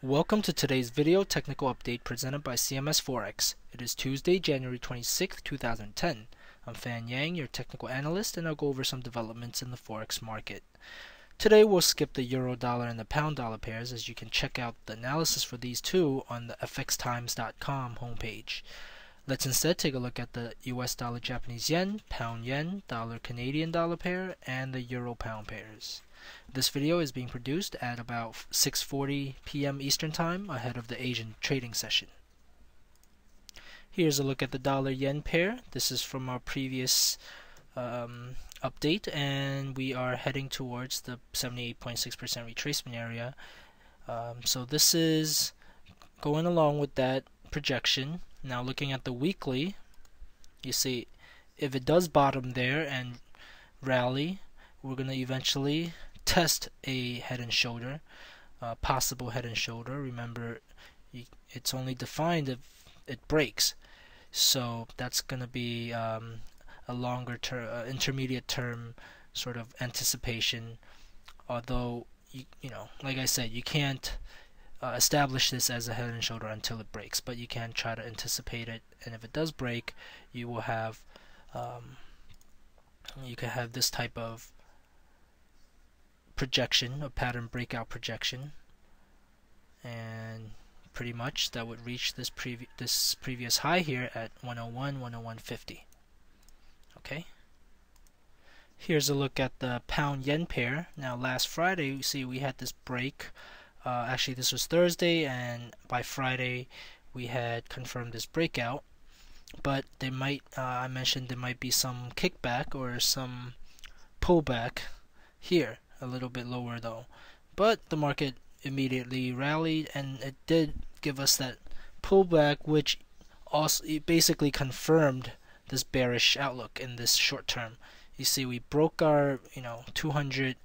Welcome to today's video technical update presented by CMS Forex. It is Tuesday, January 26th, 2010. I'm Fan Yang, your technical analyst, and I'll go over some developments in the Forex market. Today we'll skip the euro dollar and the pound dollar pairs, as you can check out the analysis for these two on the fxtimes.com homepage. Let's instead take a look at the US dollar Japanese yen, pound yen, dollar Canadian dollar pair, and the euro pound pairs. This video is being produced at about 6:40 p.m. Eastern Time ahead of the Asian trading session. Here's a look at the dollar yen pair. This is from our previous update, and we are heading towards the 78.6% retracement area. So this is going along with that projection. Now looking at the weekly, you see if it does bottom there and rally, we're going to eventually test a head and shoulder, possible head and shoulder. Remember, it's only defined if it breaks. So that's going to be a longer term, intermediate term sort of anticipation. Although, like I said, you can't establish this as a head and shoulder until it breaks, but you can try to anticipate it. And if it does break, you will have you can have this type of projection, a pattern breakout projection, and pretty much that would reach this previous high here at 101, 101.50. Okay. Here's a look at the pound yen pair. Now last Friday, you see we had this break. Actually, this was Thursday, and by Friday we had confirmed this breakout. But there might, I mentioned there might be some kickback or some pullback here, a little bit lower though. But the market immediately rallied, and it did give us that pullback, which also basically confirmed this bearish outlook in this short term. You see, we broke our 200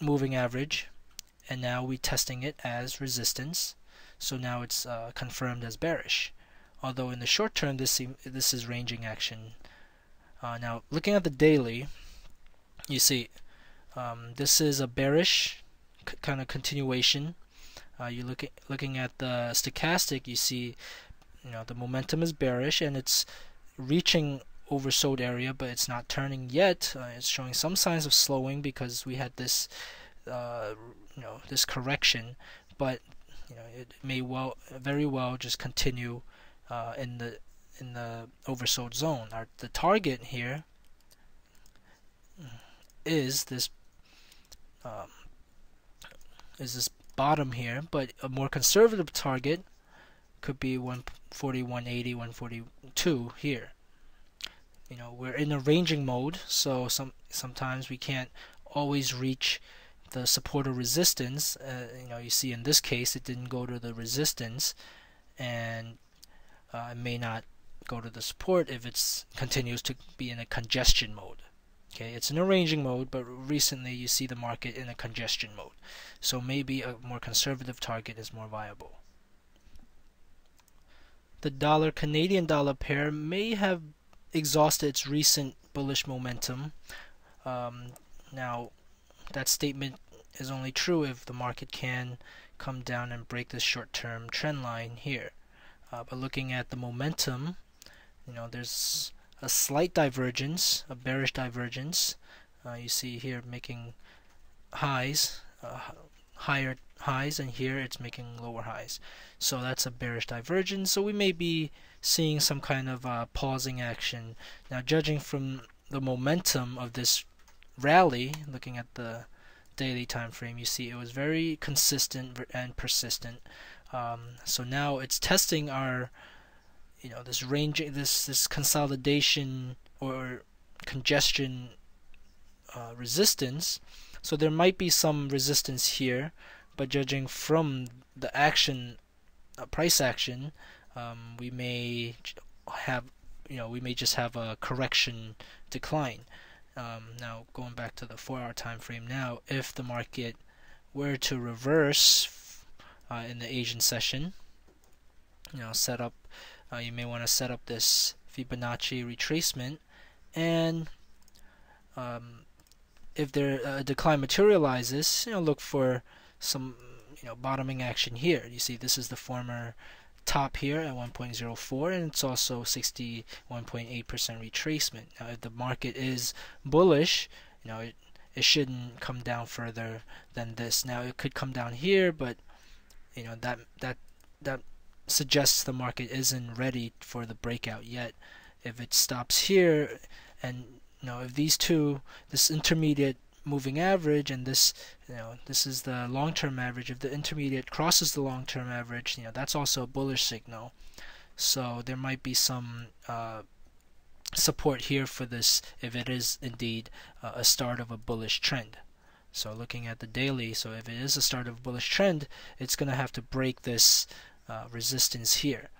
moving average, and now we're testing it as resistance. So now it's confirmed as bearish. Although in the short term, this is ranging action. Now looking at the daily, you see this is a bearish kind of continuation. You looking at the stochastic, you see the momentum is bearish and it's reaching oversold area, but it's not turning yet. It's showing some signs of slowing because we had this this correction, but it may very well just continue in the oversold zone. The target here is this bottom here, but a more conservative target could be 140, 180, 142 here. We're in a ranging mode, so sometimes we can't always reach the support or resistance. You see in this case it didn't go to the resistance, and it may not go to the support if it continues to be in a congestion mode. Okay, it's in a ranging mode, but recently you see the market in a congestion mode, so maybe a more conservative target is more viable. The dollar Canadian dollar pair may have exhausted its recent bullish momentum. Now that statement is only true if the market can come down and break this short-term trend line here. But looking at the momentum, there's a slight divergence, a bearish divergence. You see here making highs, higher highs, and here it's making lower highs. So that's a bearish divergence. So we may be seeing some kind of pausing action. Now, judging from the momentum of this rally, looking at the daily time frame, you see it was very consistent and persistent. So now it's testing our this range, this consolidation or congestion resistance. So there might be some resistance here, but judging from the action, price action, we may have we may just have a correction decline. Now going back to the 4-hour time frame, now if the market were to reverse in the Asian session, set up, you may want to set up this Fibonacci retracement, and if there a decline materializes, look for some bottoming action here. You see, this is the former top here at 1.04, and it's also 61.8% retracement. Now, if the market is bullish, it shouldn't come down further than this. Now, it could come down here, but that suggests the market isn't ready for the breakout yet. If it stops here, and if these two, this intermediate moving average and this is the long-term average, if the intermediate crosses the long-term average, that's also a bullish signal. So there might be some support here for this if it is indeed a start of a bullish trend. So looking at the daily, so if it is a start of a bullish trend, it's going to have to break this resistance here.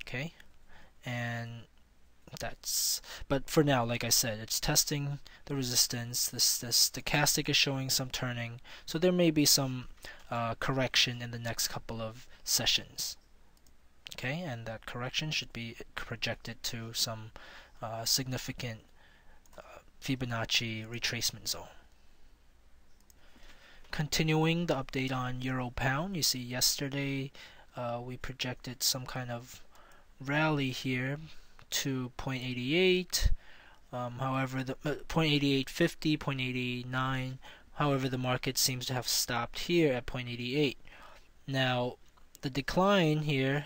Okay, and but for now, like I said, it's testing the resistance. This stochastic is showing some turning, so there may be some correction in the next couple of sessions. Okay, and that correction should be projected to some significant Fibonacci retracement zone. Continuing the update on Euro Pound, you see yesterday we projected some kind of rally here to 0.88. However, the 0.8850, 0.89. However, the market seems to have stopped here at 0.88. Now, the decline here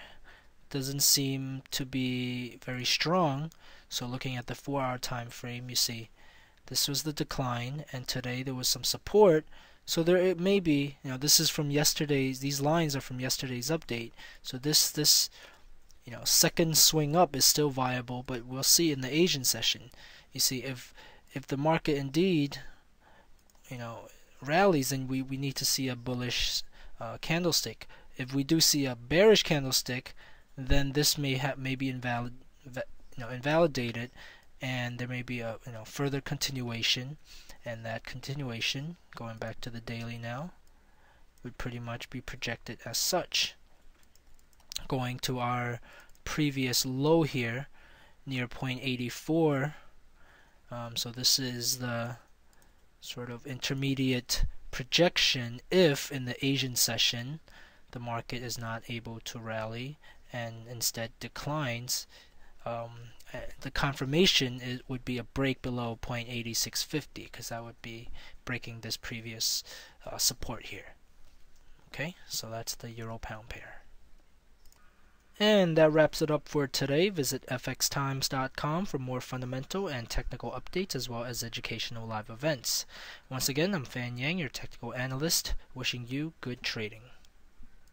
doesn't seem to be very strong. So, looking at the 4-hour time frame, you see this was the decline, and today there was some support. So there it may be, this is from yesterday's. These lines are from yesterday's update. So this second swing up is still viable, but we'll see in the Asian session. You see, if the market indeed rallies, then we need to see a bullish candlestick. If we do see a bearish candlestick, then this may be invalidated, and there may be a further continuation, and that continuation, going back to the daily now, would pretty much be projected as such. Going to our previous low here near 0.84, so this is the sort of intermediate projection if in the Asian session the market is not able to rally and instead declines. The confirmation would be a break below 0.8650, because that would be breaking this previous support here. Okay, so that's the Euro Pound pair. And that wraps it up for today. Visit fxtimes.com for more fundamental and technical updates, as well as educational live events. Once again, I'm Fan Yang, your technical analyst, wishing you good trading.